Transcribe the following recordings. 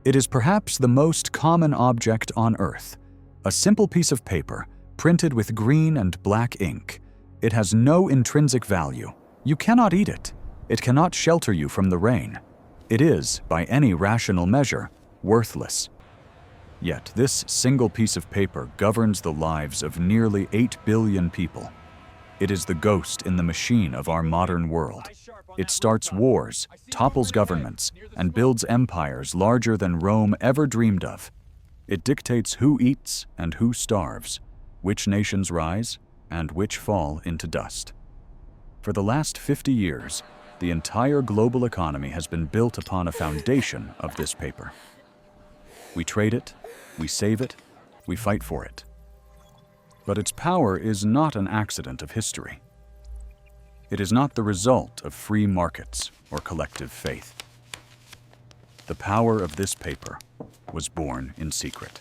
It is perhaps the most common object on Earth. A simple piece of paper, printed with green and black ink. It has no intrinsic value. You cannot eat it. It cannot shelter you from the rain. It is, by any rational measure, worthless. Yet this single piece of paper governs the lives of nearly 8 billion people. It is the ghost in the machine of our modern world. It starts wars, topples governments, and builds empires larger than Rome ever dreamed of. It dictates who eats and who starves, which nations rise and which fall into dust. For the last 50 years, the entire global economy has been built upon a foundation of this paper. We trade it, we save it, we fight for it. But its power is not an accident of history. It is not the result of free markets or collective faith. The power of this paper was born in secret.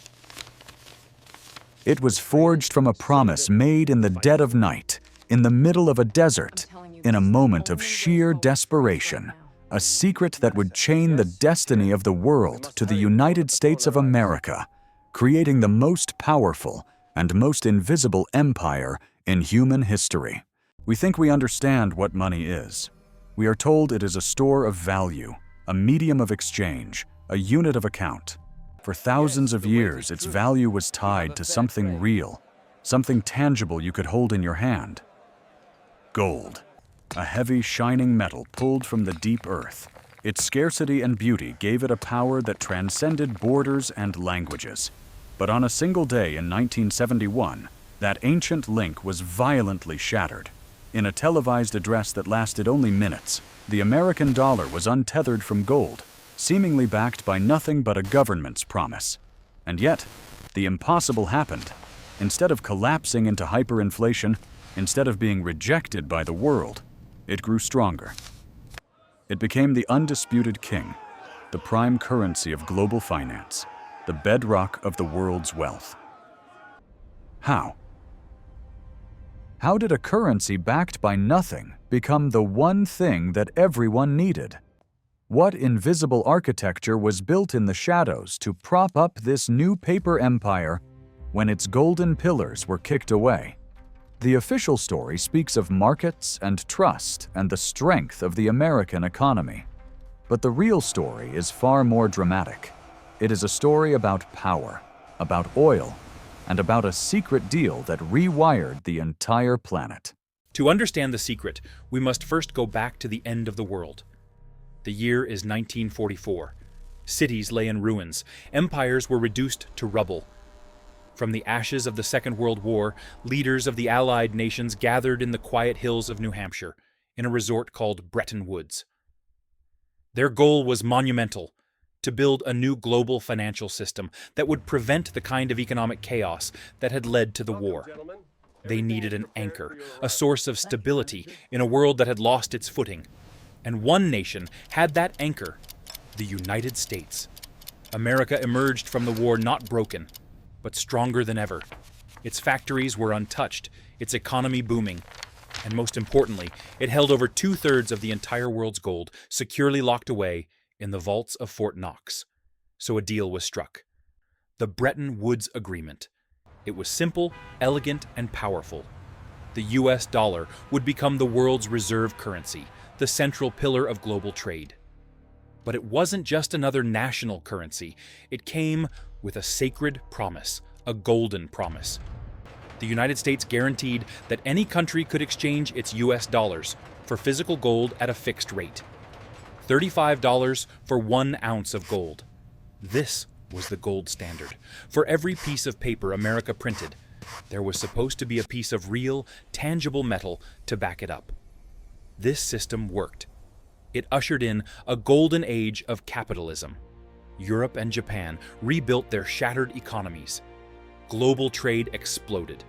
It was forged from a promise made in the dead of night, in the middle of a desert, in a moment of sheer desperation, a secret that would chain the destiny of the world to the United States of America, creating the most powerful and most invisible empire in human history. We think we understand what money is. We are told it is a store of value, a medium of exchange, a unit of account. For thousands of years, its value was tied to something real, something tangible you could hold in your hand. Gold, a heavy, shining metal pulled from the deep earth. Its scarcity and beauty gave it a power that transcended borders and languages. But on a single day in 1971, that ancient link was violently shattered. In a televised address that lasted only minutes, the American dollar was untethered from gold, seemingly backed by nothing but a government's promise. And yet, the impossible happened. Instead of collapsing into hyperinflation, instead of being rejected by the world, it grew stronger. It became the undisputed king, the prime currency of global finance, the bedrock of the world's wealth. How? How did a currency backed by nothing become the one thing that everyone needed? What invisible architecture was built in the shadows to prop up this new paper empire when its golden pillars were kicked away? The official story speaks of markets and trust and the strength of the American economy. But the real story is far more dramatic. It is a story about power, about oil, and about a secret deal that rewired the entire planet. To understand the secret, we must first go back to the end of the world. The year is 1944. Cities lay in ruins. Empires were reduced to rubble. From the ashes of the Second World War, leaders of the Allied nations gathered in the quiet hills of New Hampshire, in a resort called Bretton Woods. Their goal was monumental: to build a new global financial system that would prevent the kind of economic chaos that had led to the war. They needed an anchor, a source of stability in a world that had lost its footing. And one nation had that anchor: the United States. America emerged from the war not broken, but stronger than ever. Its factories were untouched, its economy booming, and most importantly, it held over 2/3 of the entire world's gold, securely locked away in the vaults of Fort Knox. So a deal was struck. The Bretton Woods Agreement. It was simple, elegant, and powerful. The US dollar would become the world's reserve currency, the central pillar of global trade. But it wasn't just another national currency. It came with a sacred promise, a golden promise. The United States guaranteed that any country could exchange its US dollars for physical gold at a fixed rate. $35 for 1 ounce of gold. This was the gold standard. For every piece of paper America printed, there was supposed to be a piece of real, tangible metal to back it up. This system worked. It ushered in a golden age of capitalism. Europe and Japan rebuilt their shattered economies. Global trade exploded.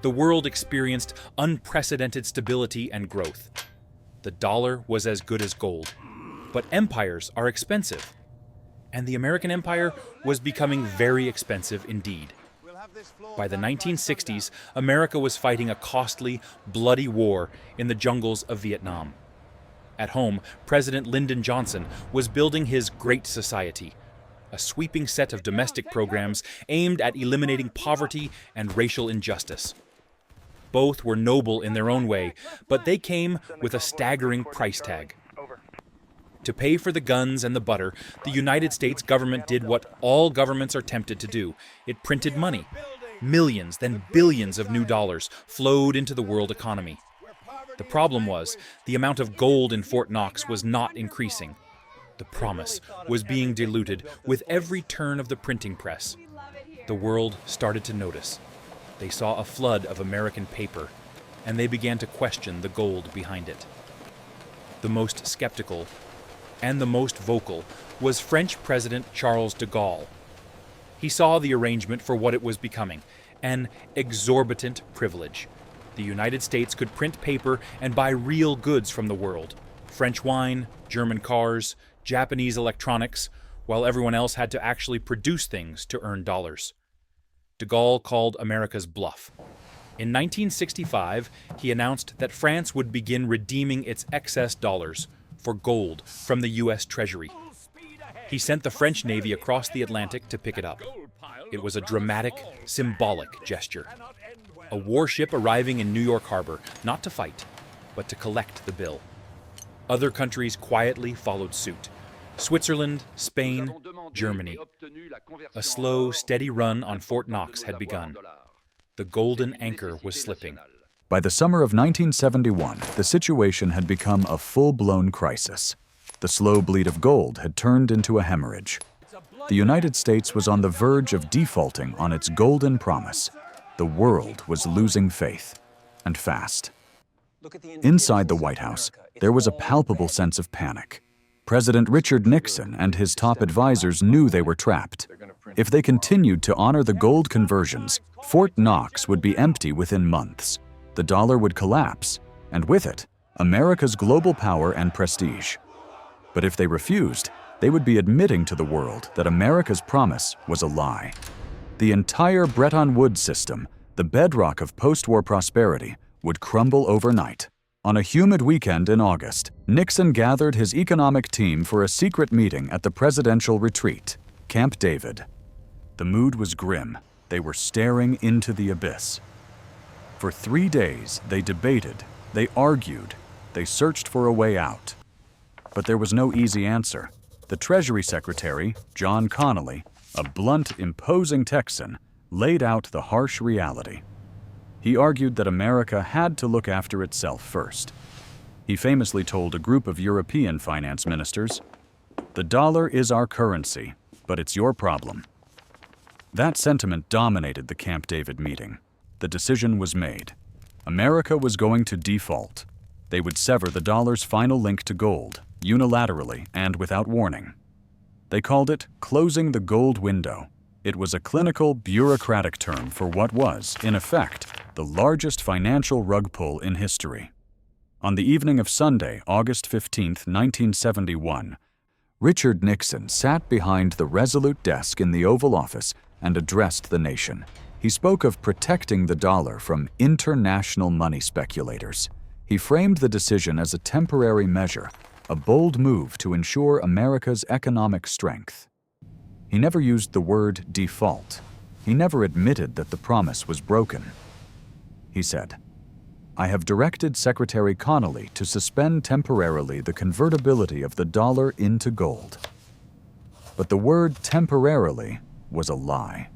The world experienced unprecedented stability and growth. The dollar was as good as gold. But empires are expensive. And the American empire was becoming very expensive indeed. By the 1960s, America was fighting a costly, bloody war in the jungles of Vietnam. At home, President Lyndon Johnson was building his Great Society, a sweeping set of domestic programs aimed at eliminating poverty and racial injustice. Both were noble in their own way, but they came with a staggering price tag. To pay for the guns and the butter, the United States government did what all governments are tempted to do. It printed money. Millions, then billions of new dollars flowed into the world economy. The problem was, the amount of gold in Fort Knox was not increasing. The promise was being diluted with every turn of the printing press. The world started to notice. They saw a flood of American paper, and they began to question the gold behind it. The most skeptical and the most vocal was French President Charles de Gaulle. He saw the arrangement for what it was becoming, an exorbitant privilege. The United States could print paper and buy real goods from the world: French wine, German cars, Japanese electronics, while everyone else had to actually produce things to earn dollars. De Gaulle called America's bluff. In 1965, he announced that France would begin redeeming its excess dollars for gold from the U.S. Treasury. He sent the French Navy across the Atlantic to pick it up. It was a dramatic, symbolic gesture. A warship arriving in New York Harbor, not to fight, but to collect the bill. Other countries quietly followed suit. Switzerland, Spain, Germany. A slow, steady run on Fort Knox had begun. The golden anchor was slipping. By the summer of 1971, the situation had become a full-blown crisis. The slow bleed of gold had turned into a hemorrhage. The United States was on the verge of defaulting on its golden promise. The world was losing faith, and fast. Inside the White House, there was a palpable sense of panic. President Richard Nixon and his top advisors knew they were trapped. If they continued to honor the gold conversions, Fort Knox would be empty within months. The dollar would collapse, and with it, America's global power and prestige. But if they refused, they would be admitting to the world that America's promise was a lie. The entire Bretton Woods system, the bedrock of post-war prosperity, would crumble overnight. On a humid weekend in August, Nixon gathered his economic team for a secret meeting at the presidential retreat, Camp David. The mood was grim. They were staring into the abyss. For 3 days, they debated, they argued, they searched for a way out. But there was no easy answer. The Treasury Secretary, John Connally, a blunt, imposing Texan, laid out the harsh reality. He argued that America had to look after itself first. He famously told a group of European finance ministers, "The dollar is our currency, but it's your problem." That sentiment dominated the Camp David meeting. The decision was made. America was going to default. They would sever the dollar's final link to gold, unilaterally and without warning. They called it closing the gold window. It was a clinical, bureaucratic term for what was, in effect, the largest financial rug pull in history. On the evening of Sunday, August 15, 1971, Richard Nixon sat behind the resolute desk in the Oval Office and addressed the nation. He spoke of protecting the dollar from international money speculators. He framed the decision as a temporary measure, a bold move to ensure America's economic strength. He never used the word default. He never admitted that the promise was broken. He said, "I have directed Secretary Connally to suspend temporarily the convertibility of the dollar into gold." But the word temporarily was a lie.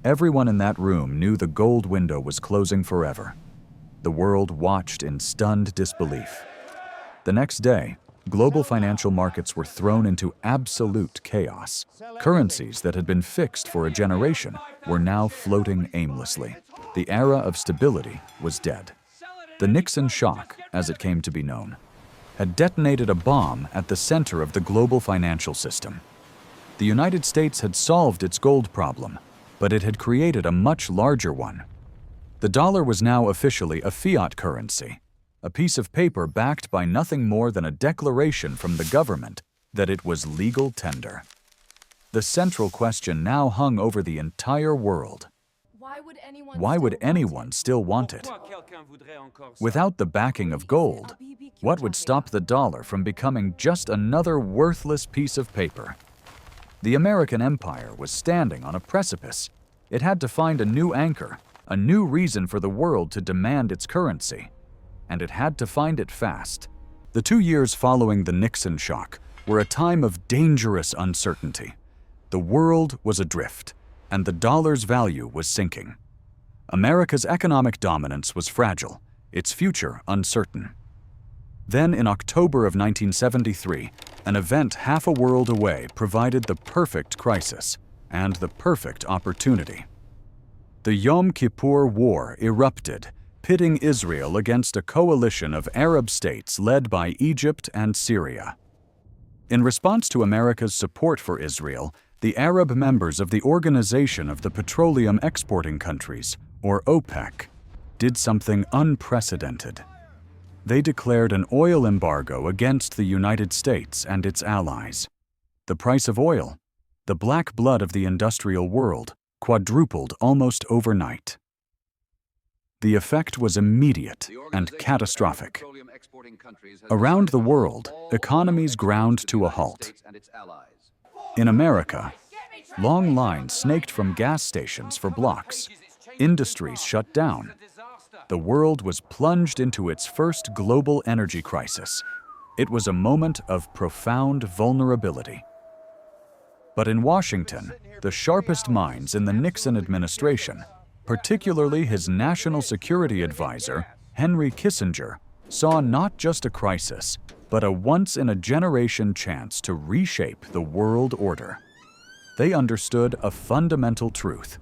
Everyone in that room knew the gold window was closing forever. The world watched in stunned disbelief. The next day, global financial markets were thrown into absolute chaos. Currencies that had been fixed for a generation were now floating aimlessly. The era of stability was dead. The Nixon Shock, as it came to be known, had detonated a bomb at the center of the global financial system. The United States had solved its gold problem, but it had created a much larger one. The dollar was now officially a fiat currency, a piece of paper backed by nothing more than a declaration from the government that it was legal tender. The central question now hung over the entire world. Why would anyone still want it? Without the backing of gold, what would stop the dollar from becoming just another worthless piece of paper? The American empire was standing on a precipice. It had to find a new anchor, a new reason for the world to demand its currency. And it had to find it fast. The 2 years following the Nixon Shock were a time of dangerous uncertainty. The world was adrift, and the dollar's value was sinking. America's economic dominance was fragile, its future uncertain. Then, in October of 1973, an event half a world away provided the perfect crisis and the perfect opportunity. The Yom Kippur War erupted, pitting Israel against a coalition of Arab states led by Egypt and Syria. In response to America's support for Israel, the Arab members of the Organization of the Petroleum Exporting Countries, or OPEC, did something unprecedented. They declared an oil embargo against the United States and its allies. The price of oil, the black blood of the industrial world, quadrupled almost overnight. The effect was immediate and catastrophic. Around the world, economies ground to a halt. In America, long lines snaked from gas stations for blocks. Industries shut down. The world was plunged into its first global energy crisis. It was a moment of profound vulnerability. But in Washington, the sharpest minds in the Nixon administration, particularly his national security advisor, Henry Kissinger, saw not just a crisis, but a once-in-a-generation chance to reshape the world order. They understood a fundamental truth.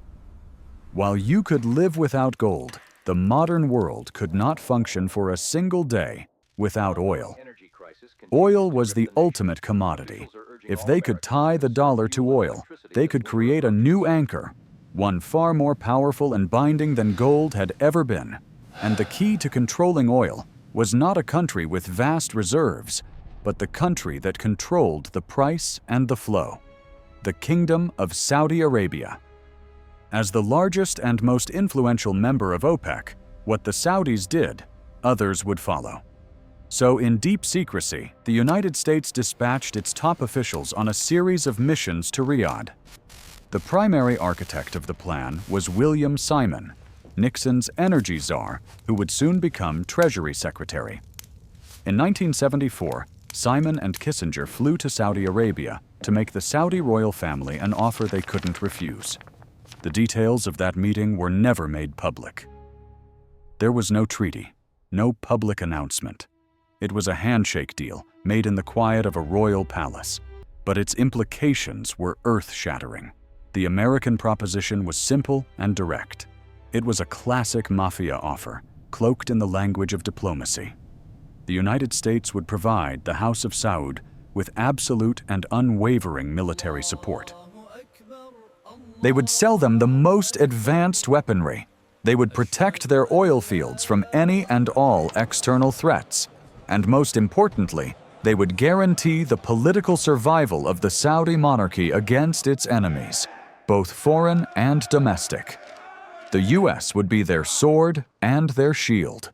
While you could live without gold, the modern world could not function for a single day without oil. Oil was the ultimate commodity. If they could tie the dollar to oil, they could create a new anchor, one far more powerful and binding than gold had ever been. And the key to controlling oil was not a country with vast reserves, but the country that controlled the price and the flow. The Kingdom of Saudi Arabia. As the largest and most influential member of OPEC, what the Saudis did, others would follow. So, in deep secrecy, the United States dispatched its top officials on a series of missions to Riyadh. The primary architect of the plan was William Simon, Nixon's energy czar, who would soon become Treasury Secretary. In 1974, Simon and Kissinger flew to Saudi Arabia to make the Saudi royal family an offer they couldn't refuse. The details of that meeting were never made public. There was no treaty, no public announcement. It was a handshake deal made in the quiet of a royal palace, but its implications were earth-shattering. The American proposition was simple and direct. It was a classic mafia offer, cloaked in the language of diplomacy. The United States would provide the House of Saud with absolute and unwavering military support. They would sell them the most advanced weaponry. They would protect their oil fields from any and all external threats. And most importantly, they would guarantee the political survival of the Saudi monarchy against its enemies, both foreign and domestic. The U.S. would be their sword and their shield.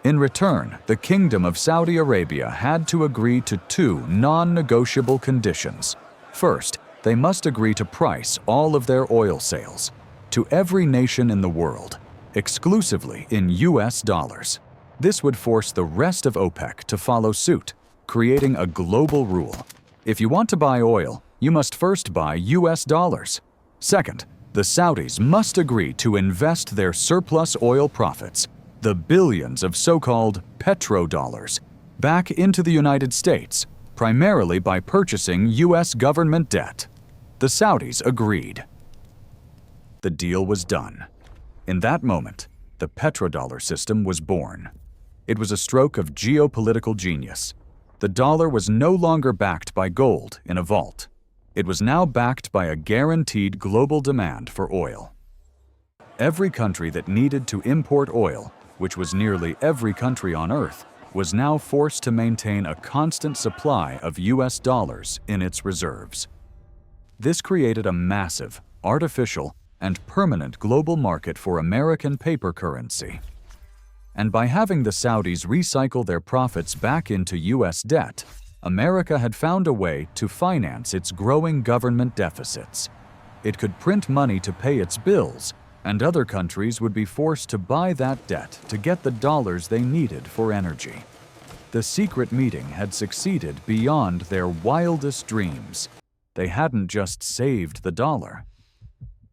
In return, the Kingdom of Saudi Arabia had to agree to two non-negotiable conditions. First, they must agree to price all of their oil sales to every nation in the world, exclusively in U.S. dollars. This would force the rest of OPEC to follow suit, creating a global rule. If you want to buy oil, you must first buy U.S. dollars. Second, the Saudis must agree to invest their surplus oil profits, the billions of so-called petrodollars, back into the United States, primarily by purchasing U.S. government debt. The Saudis agreed. The deal was done. In that moment, the Petrodollar System was born. It was a stroke of geopolitical genius. The dollar was no longer backed by gold in a vault. It was now backed by a guaranteed global demand for oil. Every country that needed to import oil, which was nearly every country on Earth, was now forced to maintain a constant supply of U.S. dollars in its reserves. This created a massive, artificial, and permanent global market for American paper currency. And by having the Saudis recycle their profits back into U.S. debt, America had found a way to finance its growing government deficits. It could print money to pay its bills, and other countries would be forced to buy that debt to get the dollars they needed for energy. The secret meeting had succeeded beyond their wildest dreams. They hadn't just saved the dollar,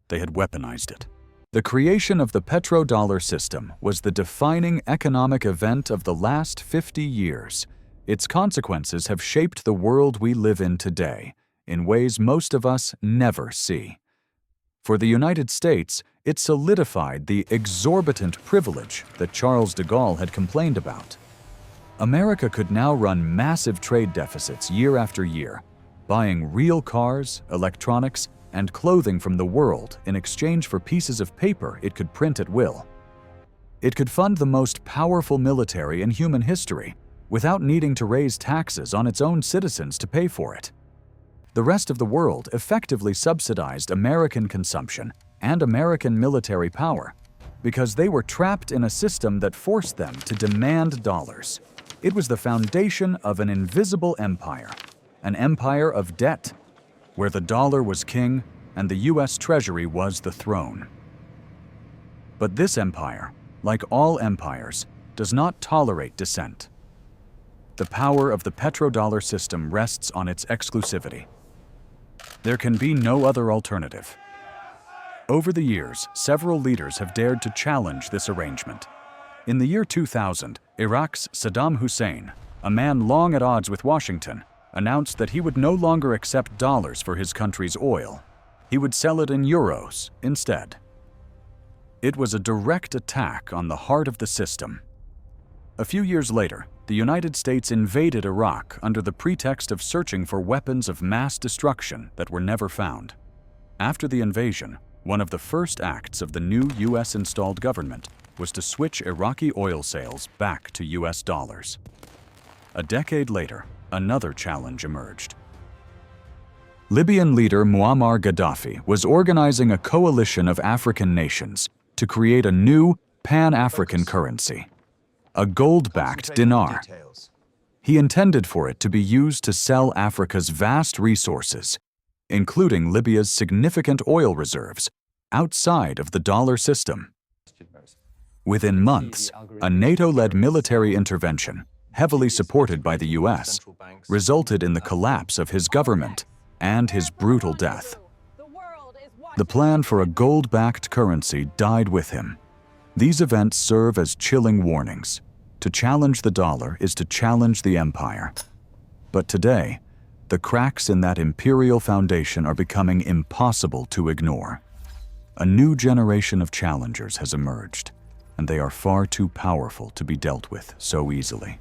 they had weaponized it. The creation of the Petrodollar System was the defining economic event of the last 50 years. Its consequences have shaped the world we live in today, in ways most of us never see. For the United States, it solidified the exorbitant privilege that Charles de Gaulle had complained about. America could now run massive trade deficits year after year, buying real cars, electronics, and clothing from the world in exchange for pieces of paper it could print at will. It could fund the most powerful military in human history without needing to raise taxes on its own citizens to pay for it. The rest of the world effectively subsidized American consumption and American military power because they were trapped in a system that forced them to demand dollars. It was the foundation of an invisible empire, an empire of debt, where the dollar was king and the U.S. Treasury was the throne. But this empire, like all empires, does not tolerate dissent. The power of the petrodollar system rests on its exclusivity. There can be no other alternative. Over the years, several leaders have dared to challenge this arrangement. In the year 2000, Iraq's Saddam Hussein, a man long at odds with Washington, announced that he would no longer accept dollars for his country's oil. He would sell it in euros instead. It was a direct attack on the heart of the system. A few years later, the United States invaded Iraq under the pretext of searching for weapons of mass destruction that were never found. After the invasion, one of the first acts of the new U.S.-installed government was to switch Iraqi oil sales back to U.S. dollars. A decade later, another challenge emerged. Libyan leader Muammar Gaddafi was organizing a coalition of African nations to create a new pan-African currency, a gold-backed dinar. He intended for it to be used to sell Africa's vast resources, including Libya's significant oil reserves, outside of the dollar system. Within months, a NATO-led military intervention, heavily supported by the U.S., resulted in the collapse of his government and his brutal death. The plan for a gold-backed currency died with him. These events serve as chilling warnings. To challenge the dollar is to challenge the empire. But today, the cracks in that imperial foundation are becoming impossible to ignore. A new generation of challengers has emerged, and they are far too powerful to be dealt with so easily.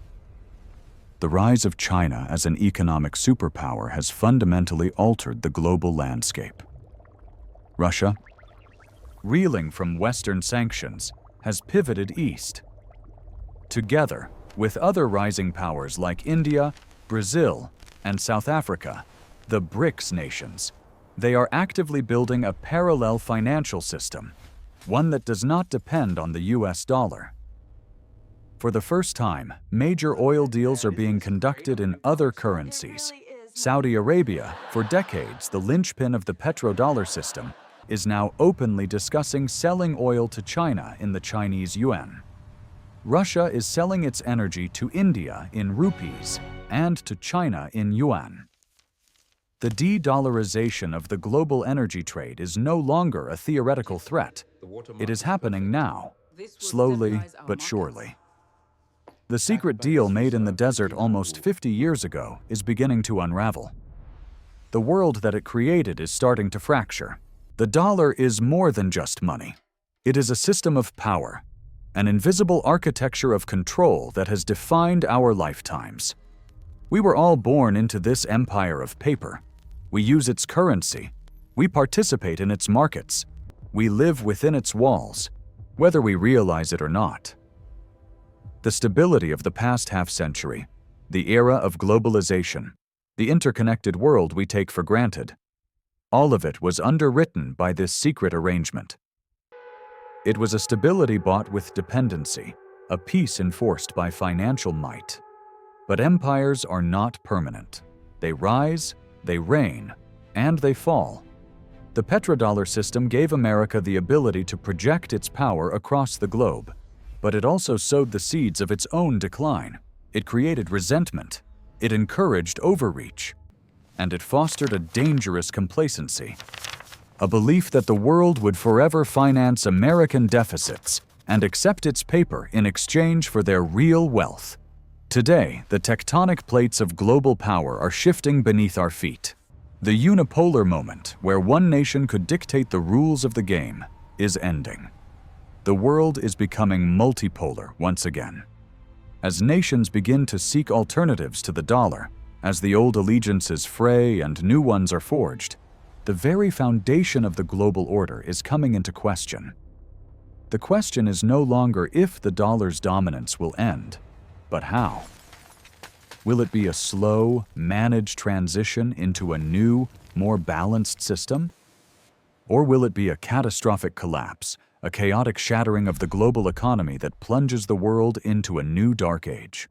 The rise of China as an economic superpower has fundamentally altered the global landscape. Russia, reeling from Western sanctions, has pivoted east. Together with other rising powers like India, Brazil, and South Africa, the BRICS nations, they are actively building a parallel financial system, one that does not depend on the U.S. dollar. For the first time, major oil deals are being conducted in other currencies. Saudi Arabia, for decades the linchpin of the petrodollar system, is now openly discussing selling oil to China in the Chinese yuan. Russia is selling its energy to India in rupees and to China in yuan. The de-dollarization of the global energy trade is no longer a theoretical threat. It is happening now, slowly but surely. The secret deal made in the desert almost 50 years ago is beginning to unravel. The world that it created is starting to fracture. The dollar is more than just money. It is a system of power, an invisible architecture of control that has defined our lifetimes. We were all born into this empire of paper. We use its currency. We participate in its markets. We live within its walls, whether we realize it or not. The stability of the past half-century, the era of globalization, the interconnected world we take for granted, all of it was underwritten by this secret arrangement. It was a stability bought with dependency, a peace enforced by financial might. But empires are not permanent. They rise, they reign, and they fall. The petrodollar system gave America the ability to project its power across the globe, but it also sowed the seeds of its own decline. It created resentment, it encouraged overreach, and it fostered a dangerous complacency. A belief that the world would forever finance American deficits and accept its paper in exchange for their real wealth. Today, the tectonic plates of global power are shifting beneath our feet. The unipolar moment, where one nation could dictate the rules of the game, is ending. The world is becoming multipolar once again. As nations begin to seek alternatives to the dollar, as the old allegiances fray and new ones are forged, the very foundation of the global order is coming into question. The question is no longer if the dollar's dominance will end, but how. Will it be a slow, managed transition into a new, more balanced system? Or will it be a catastrophic collapse, a chaotic shattering of the global economy that plunges the world into a new dark age?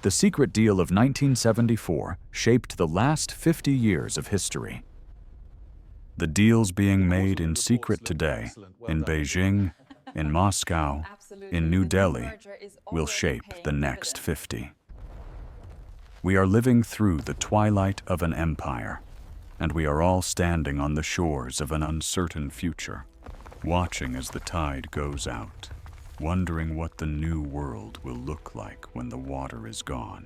The secret deal of 1974 shaped the last 50 years of history. The deals being made in secret today, in Beijing, in Moscow, in New Delhi, will shape the next 50. We are living through the twilight of an empire, and we are all standing on the shores of an uncertain future, watching as the tide goes out, wondering what the new world will look like when the water is gone.